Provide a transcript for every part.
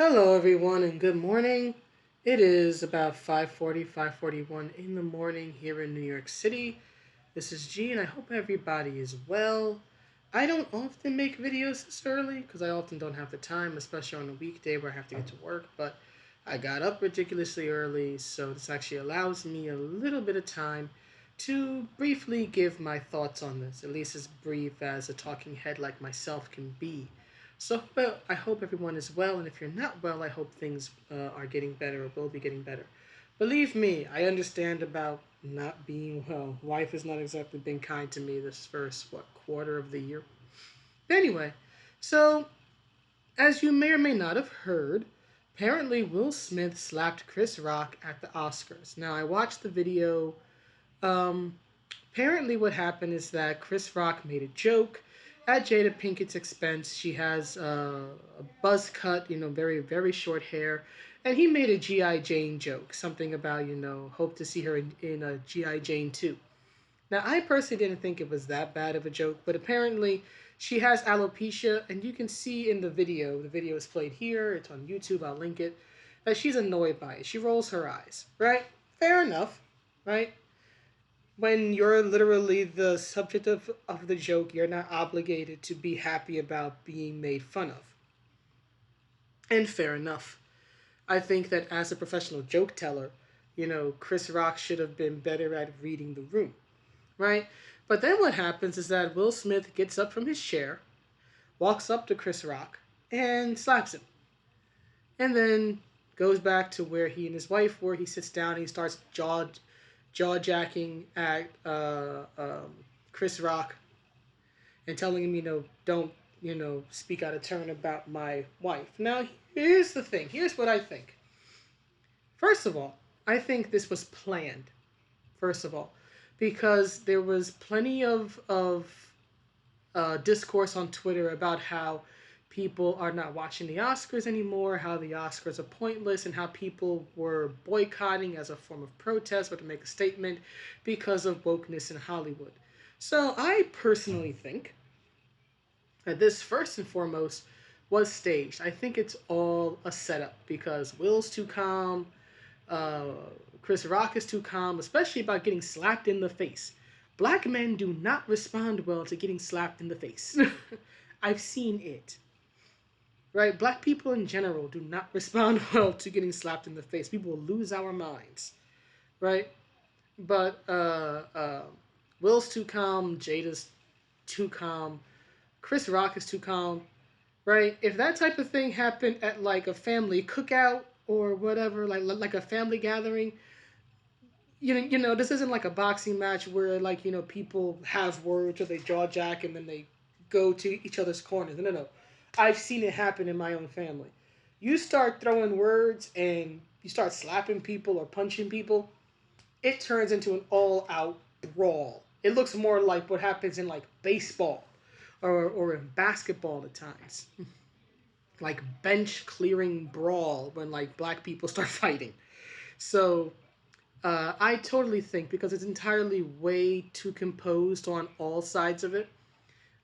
Hello everyone and good morning. It is about 5:40, 5:41 in the morning here in New York City. This is G and I hope everybody is well. I don't often make videos this early because I often don't have the time, especially on a weekday where I have to get to work, but I got up ridiculously early, so this actually allows me a little bit of time to briefly give my thoughts on this, at least as brief as a talking head like myself can be. So, well, I hope everyone is well, and if you're not well, I hope things are getting better or will be getting better. Believe me, I understand about not being well. Life has not exactly been kind to me this first, quarter of the year. Anyway, so, as you may or may not have heard, apparently Will Smith slapped Chris Rock at the Oscars. Now, I watched the video. Um, Apparently, what happened is that Chris Rock made a joke at Jada Pinkett's expense. She has a buzz cut, very, very short hair. And he made a G.I. Jane joke, something about, hope to see her in a G.I. Jane 2. Now, I personally didn't think it was that bad of a joke, but apparently she has alopecia, and you can see in the video is played here, it's on YouTube, I'll link it, that she's annoyed by it. She rolls her eyes, right? Fair enough, right? When you're literally the subject of the joke, you're not obligated to be happy about being made fun of. And fair enough. I think that as a professional joke teller, Chris Rock should have been better at reading the room, right? But then what happens is that Will Smith gets up from his chair, walks up to Chris Rock, and slaps him. And then goes back to where he and his wife were. He sits down and he starts jaw jacking at Chris Rock and telling him, don't, speak out of turn about my wife. Now, here's the thing. Here's what I think. First of all, I think this was planned. First of all, because there was plenty of discourse on Twitter about how people are not watching the Oscars anymore, how the Oscars are pointless, and how people were boycotting as a form of protest or to make a statement because of wokeness in Hollywood. So I personally think that this, first and foremost, was staged. I think it's all a setup because Will's too calm, uh, Chris Rock is too calm, especially about getting slapped in the face. Black men do not respond well to getting slapped in the face. I've seen it. Right? Black people in general do not respond well to getting slapped in the face. We will lose our minds. Right? But Will's too calm. Jada's too calm. Chris Rock is too calm. Right? If that type of thing happened at like a family cookout or whatever, like a family gathering, this isn't like a boxing match where like people have words or they jaw jack and then they go to each other's corners. No, no, no. I've seen it happen in my own family. You start throwing words and you start slapping people or punching people, it turns into an all-out brawl. It looks more like what happens in like baseball or in basketball at times, like bench clearing brawl when like black people start fighting. So I totally think because it's entirely way too composed on all sides of it.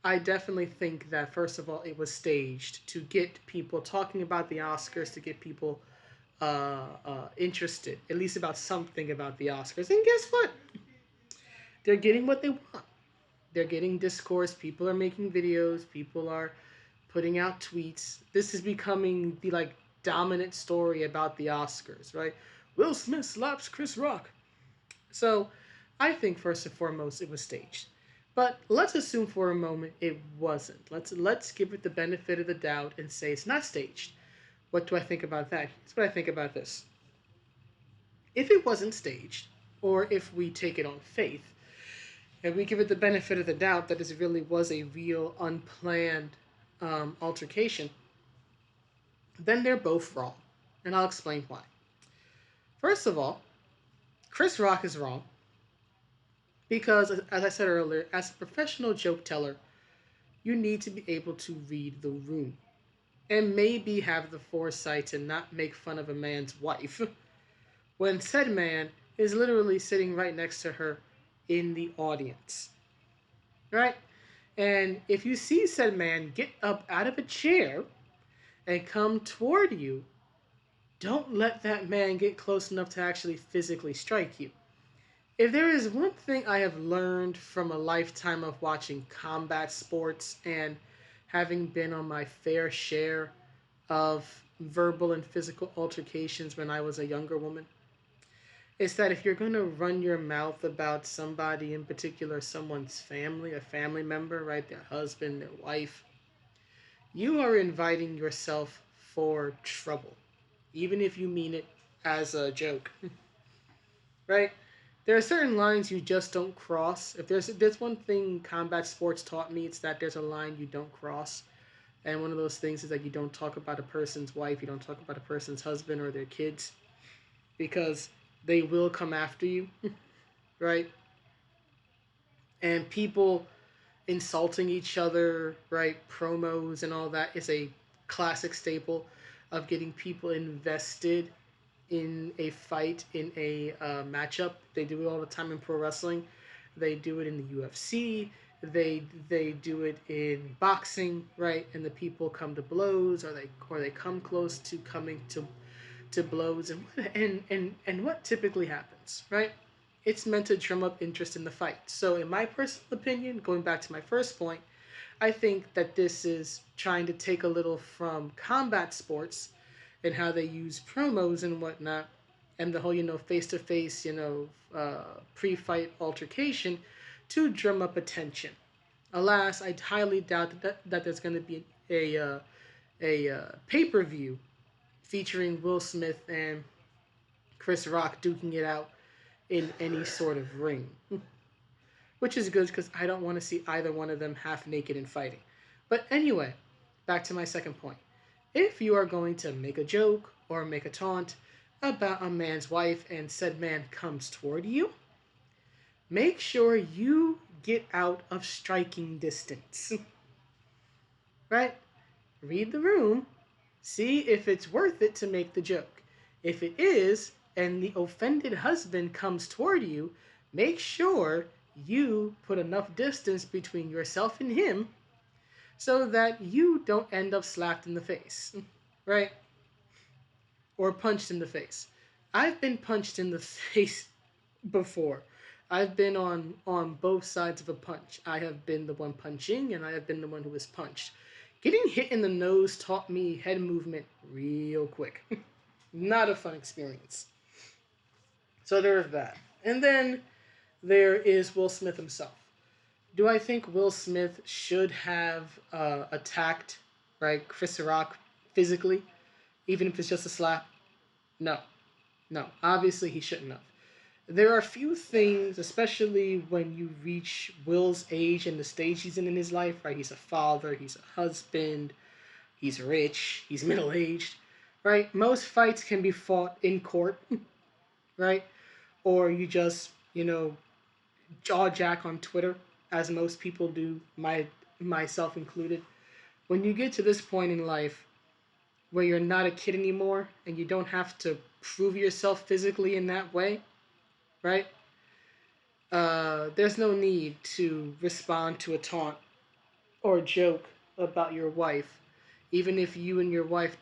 I definitely think that first of all, it was staged to get people talking about the Oscars, to get people interested, at least about something about the Oscars. And guess what? They're getting what they want. They're getting discourse. People are making videos. People are putting out tweets. This is becoming the like dominant story about the Oscars, right? Will Smith slaps Chris Rock. So I think first and foremost it was staged. But let's assume for a moment it wasn't. Let's give it the benefit of the doubt and say it's not staged. What do I think about that? Here's what I think about this. If it wasn't staged, or if we take it on faith, and we give it the benefit of the doubt that this really was a real unplanned altercation, then they're both wrong. And I'll explain why. First of all, Chris Rock is wrong because, as I said earlier, as a professional joke teller, you need to be able to read the room and maybe have the foresight to not make fun of a man's wife when said man is literally sitting right next to her in the audience. Right? And if you see said man get up out of a chair and come toward you, don't let that man get close enough to actually physically strike you. If there is one thing I have learned from a lifetime of watching combat sports and having been on my fair share of verbal and physical altercations when I was a younger woman, is that if you're going to run your mouth about somebody in particular, someone's family, a family member, right, their husband, their wife, you are inviting yourself for trouble, even if you mean it as a joke, right? There are certain lines you just don't cross. If there's one thing combat sports taught me, it's that there's a line you don't cross. And one of those things is that you don't talk about a person's wife, you don't talk about a person's husband or their kids, because they will come after you, right? And people insulting each other, right? Promos and all that is a classic staple of getting people invested in a fight, in a matchup. They do it all the time in pro wrestling. They do it in the UFC. They do it in boxing, right? And the people come to blows, or they come close to coming to blows, and what typically happens, right? It's meant to drum up interest in the fight. So, in my personal opinion, going back to my first point, I think that this is trying to take a little from combat sports and how they use promos and whatnot, and the whole face to face pre fight altercation to drum up attention. Alas, I highly doubt that there's going to be a pay per view featuring Will Smith and Chris Rock duking it out in any sort of ring, which is good because I don't want to see either one of them half naked and fighting. But anyway, back to my second point. If you are going to make a joke or make a taunt about a man's wife and said man comes toward you, make sure you get out of striking distance. Right? Read the room, see if it's worth it to make the joke. If it is, and the offended husband comes toward you, make sure you put enough distance between yourself and him so that you don't end up slapped in the face, right? Or punched in the face. I've been punched in the face before. I've been on both sides of a punch. I have been the one punching, and I have been the one who was punched. Getting hit in the nose taught me head movement real quick. Not a fun experience. So there's that. And then there is Will Smith himself. Do I think Will Smith should have attacked, right, Chris Rock physically, even if it's just a slap? No. No. Obviously, he shouldn't have. There are few things, especially when you reach Will's age and the stage he's in his life, right? He's a father, he's a husband, he's rich, he's middle aged, right? Most fights can be fought in court, right? Or you just, jaw jack on Twitter, as most people do, myself included. When you get to this point in life where you're not a kid anymore and you don't have to prove yourself physically in that way, right? There's no need to respond to a taunt or joke about your wife. Even if you and your wife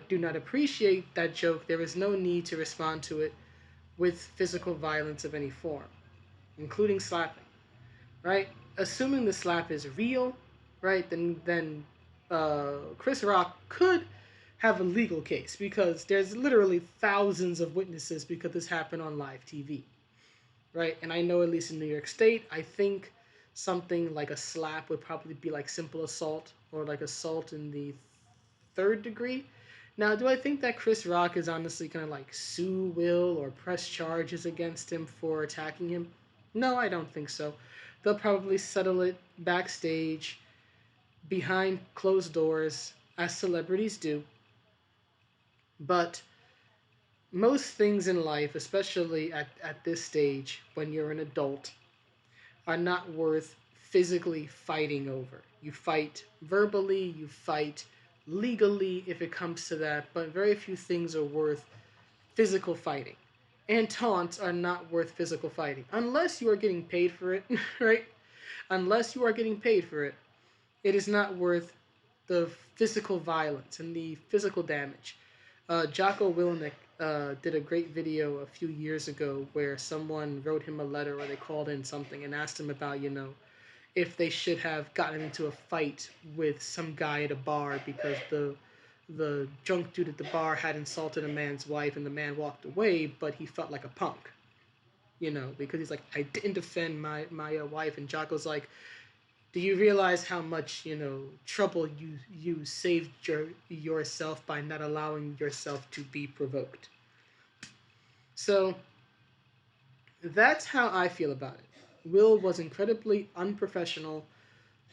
do not appreciate that joke, there is no need to respond to it with physical violence of any form, including slapping, right? Assuming the slap is real, right? Then Chris Rock could have a legal case because there's literally thousands of witnesses because this happened on live TV, right? And I know at least in New York State, I think something like a slap would probably be like simple assault or like assault in the third degree. Now, do I think that Chris Rock is honestly going to like sue Will or press charges against him for attacking him? No, I don't think so. They'll probably settle it backstage, behind closed doors, as celebrities do. But most things in life, especially at this stage when you're an adult, are not worth physically fighting over. You fight verbally, you fight legally if it comes to that, but very few things are worth physical fighting. And taunts are not worth physical fighting unless you are getting paid for it, right? Unless you are getting paid for it, it is not worth the physical violence and the physical damage. Jocko Willenick did a great video a few years ago where someone wrote him a letter or they called in something and asked him about, if they should have gotten into a fight with some guy at a bar because the drunk dude at the bar had insulted a man's wife and the man walked away, but he felt like a punk, because he's like, I didn't defend my wife, and Jocko's like, do you realize how much trouble you saved yourself by not allowing yourself to be provoked? So that's how I feel about it. Will was incredibly unprofessional,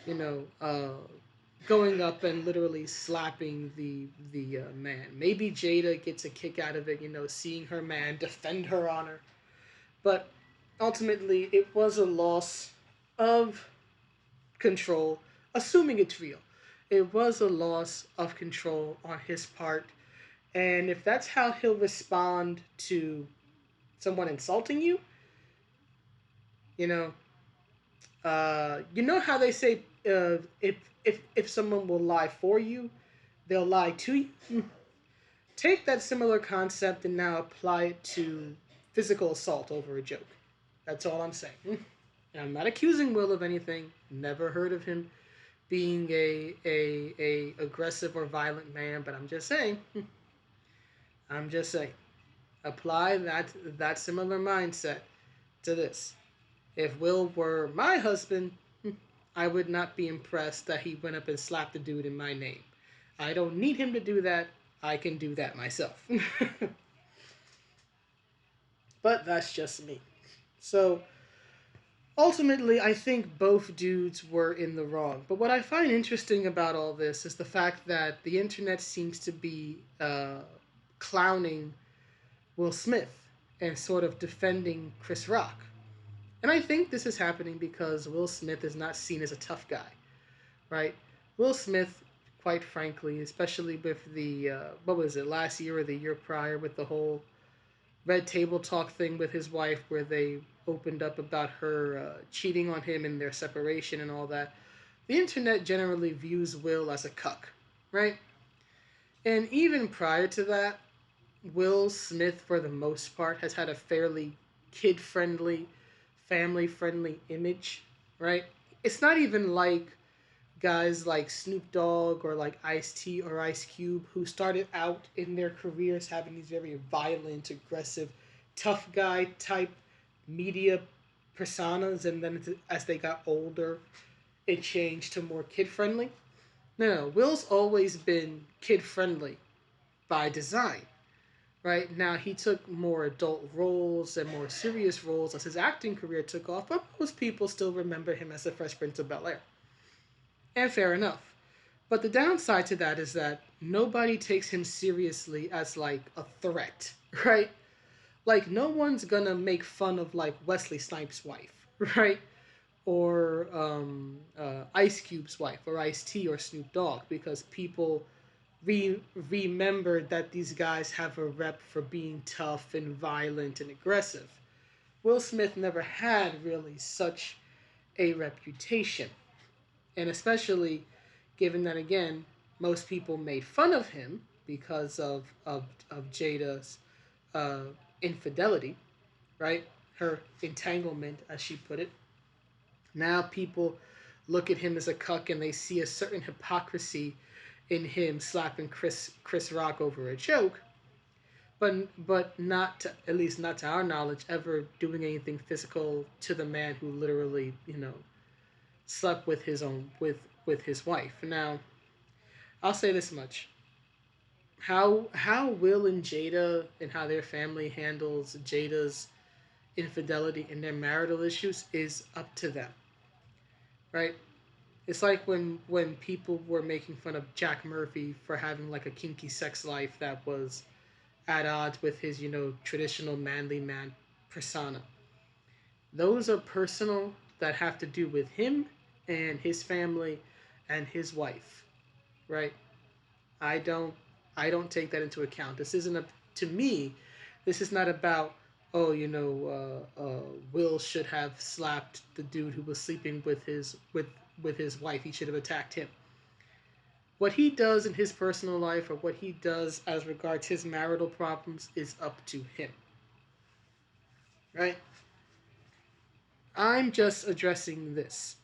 you know, going up and literally slapping the man. Maybe Jada gets a kick out of it, seeing her man defend her honor, but ultimately it was a loss of control, assuming it's real. It was a loss of control on his part, and if that's how he'll respond to someone insulting you, you know, you know how they say if someone will lie for you, they'll lie to you. Take that similar concept and now apply it to physical assault over a joke. That's all I'm saying. And I'm not accusing Will of anything. Never heard of him being a aggressive or violent man, but I'm just saying. I'm just saying. Apply that similar mindset to this. If Will were my husband, I would not be impressed that he went up and slapped the dude in my name. I don't need him to do that. I can do that myself. But that's just me. So ultimately, I think both dudes were in the wrong. But what I find interesting about all this is the fact that the internet seems to be clowning Will Smith and sort of defending Chris Rock. And I think this is happening because Will Smith is not seen as a tough guy, right? Will Smith, quite frankly, especially with the, what was it, last year or the year prior with the whole Red Table Talk thing with his wife where they opened up about her cheating on him and their separation and all that. The internet generally views Will as a cuck, right? And even prior to that, Will Smith, for the most part, has had a fairly kid-friendly, family-friendly image, right? It's not even like guys like Snoop Dogg or like Ice-T or Ice Cube who started out in their careers having these very violent, aggressive, tough guy type media personas, and then as they got older, it changed to more kid-friendly. No, Will's always been kid-friendly by design. Right now, he took more adult roles and more serious roles as his acting career took off, but most people still remember him as the Fresh Prince of Bel Air. And fair enough. But the downside to that is that nobody takes him seriously as like a threat, right? Like no one's gonna make fun of like Wesley Snipes' wife, right? Or Ice Cube's wife, or Ice T, or Snoop Dogg, because people remembered that these guys have a rep for being tough and violent and aggressive. Will Smith never had really such a reputation. And especially given that, again, most people made fun of him because of Jada's uh, infidelity, right? Her entanglement, as she put it. Now people look at him as a cuck and they see a certain hypocrisy in him slapping Chris Rock over a joke, but not to, at least not to our knowledge, ever doing anything physical to the man who literally slept with his wife. Now I'll say this much: how Will and Jada and how their family handles Jada's infidelity and their marital issues is up to them, right? It's like when people were making fun of Jack Murphy for having like a kinky sex life that was at odds with his, traditional manly man persona. Those are personal that have to do with him and his family and his wife, right? I don't I don't take that into account. This isn't a to me. This is not about Will should have slapped the dude who was sleeping with his wife. He should have attacked him. What he does in his personal life or what he does as regards his marital problems is up to him, right? I'm just addressing this.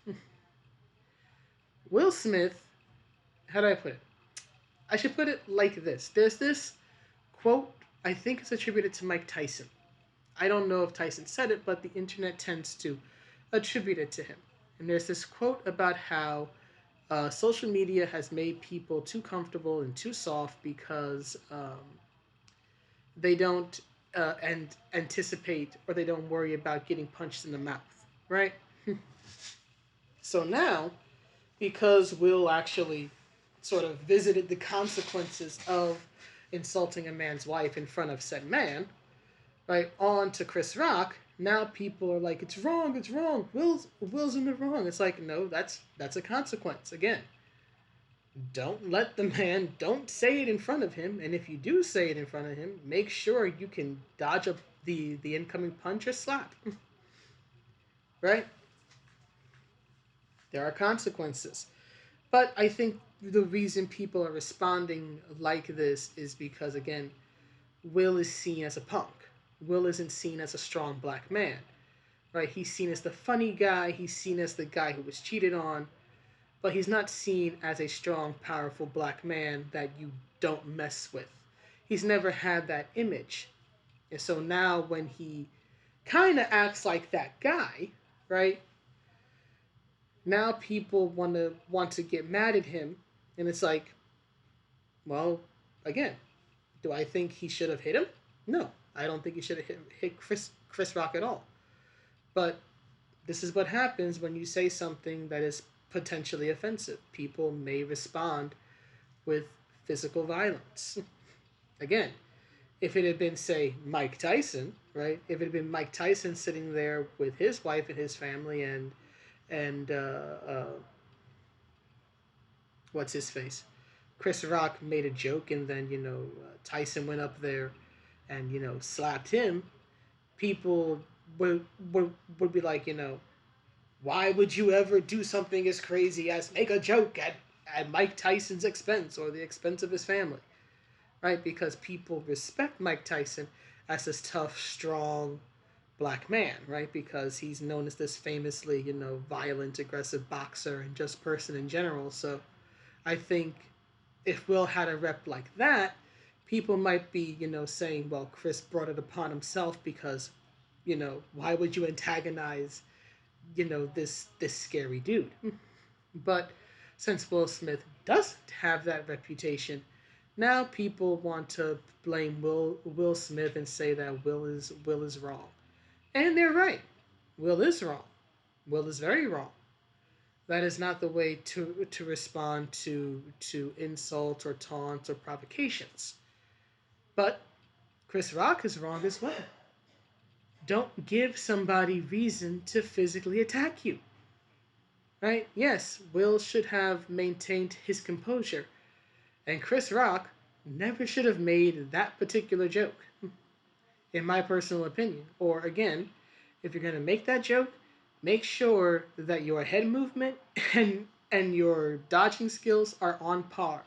Will Smith, how do I put it? I should put it like this. There's this quote, I think it's attributed to Mike Tyson. I don't know if Tyson said it, but the internet tends to attribute it to him. And there's this quote about how social media has made people too comfortable and too soft because they don't and anticipate or they don't worry about getting punched in the mouth, right? So now, because Will actually sort of visited the consequences of insulting a man's wife in front of said man, right, on to Chris Rock, now people are like, it's wrong, it's wrong. Will's in the wrong. It's like, no, that's a consequence. Again, don't let the man, don't say it in front of him, and if you do say it in front of him, make sure you can dodge up the incoming punch or slap. Right? There are consequences. But I think the reason people are responding like this is because, again, Will is seen as a punk. Will isn't seen as a strong black man, right? He's seen as the funny guy. He's seen as the guy who was cheated on, but he's not seen as a strong, powerful black man that you don't mess with. He's never had that image. And so now when he kind of acts like that guy, right? Now people want to get mad at him, and it's like, well, again, do I think he should have hit him? No, I don't think he should have hit Chris Rock at all. But this is what happens when you say something that is potentially offensive. People may respond with physical violence. Again, if it had been, say, Mike Tyson, right? If it had been Mike Tyson sitting there with his wife and his family and what's his face? Chris Rock made a joke, and then Tyson went up there and slapped him. People would be like, why would you ever do something as crazy as make a joke at Mike Tyson's expense or the expense of his family, right? Because people respect Mike Tyson as this tough, strong black man, right? Because he's known as this famously, violent, aggressive boxer and just person in general. So I think if Will had a rep like that, people might be, saying, well, Chris brought it upon himself because, why would you antagonize, this scary dude? But since Will Smith doesn't have that reputation, now people want to blame Will Smith and say that Will is wrong. And they're right. Will is wrong. Will is very wrong. That is not the way to respond to insults or taunts or provocations. But Chris Rock is wrong as well. Don't give somebody reason to physically attack you. Right? Yes, Will should have maintained his composure, and Chris Rock never should have made that particular joke, in my personal opinion. Or again, if you're going to make that joke, make sure that your head movement and your dodging skills are on par.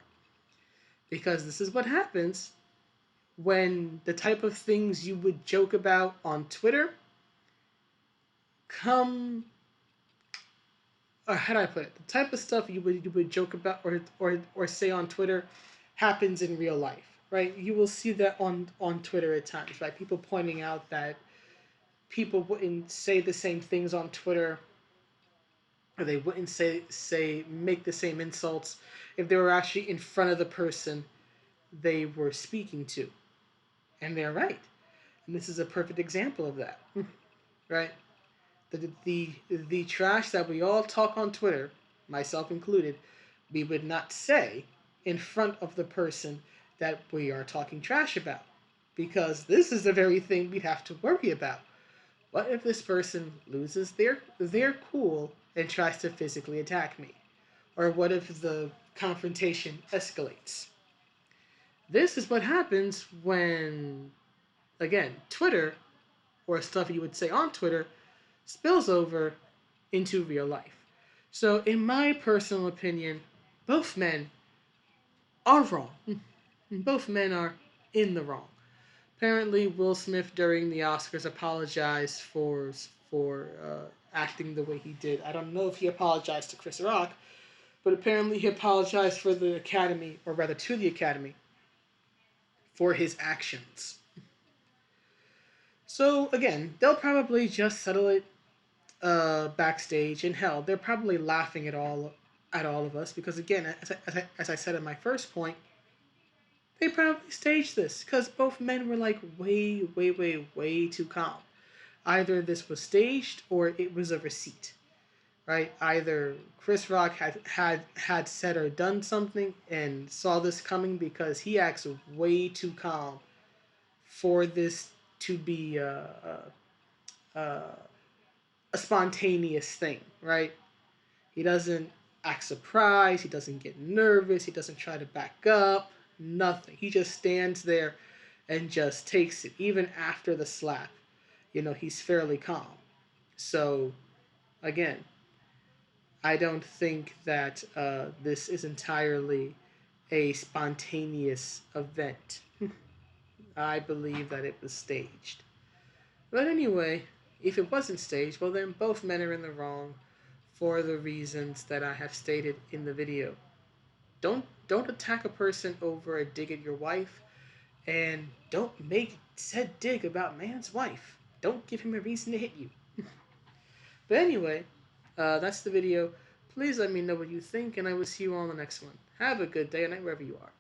Because this is what happens when the type of things you would joke about on Twitter come, or how do I put it? The type of stuff you would joke about or say on Twitter happens in real life, right? You will see that on Twitter at times, right? People pointing out that people wouldn't say the same things on Twitter, or they wouldn't say make the same insults if they were actually in front of the person they were speaking to. And they're right. And this is a perfect example of that. Right? The trash that we all talk on Twitter, myself included, we would not say in front of the person that we are talking trash about. Because this is the very thing we'd have to worry about. What if this person loses their cool and tries to physically attack me? Or what if the confrontation escalates? This is what happens when, again, Twitter, or stuff you would say on Twitter, spills over into real life. So in my personal opinion, both men are wrong. Both men are in the wrong. Apparently, Will Smith during the Oscars apologized for acting the way he did. I don't know if he apologized to Chris Rock, but apparently he apologized for the Academy, or rather to the Academy, for his actions. So again, they'll probably just settle it backstage. And hell, they're probably laughing at all of us because again, as I said in my first point, they probably staged this because both men were like way too calm. Either this was staged or it was a receipt, right? Either Chris Rock had said or done something and saw this coming because he acts way too calm for this to be a spontaneous thing, right? He doesn't act surprised. He doesn't get nervous. He doesn't try to back up. Nothing. He just stands there and just takes it. Even after the slap, he's fairly calm. So, again, I don't think that this is entirely a spontaneous event. I believe that it was staged. But anyway, if it wasn't staged, well, then both men are in the wrong for the reasons that I have stated in the video. Don't attack a person over a dig at your wife, and don't make said dig about man's wife. Don't give him a reason to hit you. But anyway, that's the video. Please let me know what you think, and I will see you all on the next one. Have a good day and night wherever you are.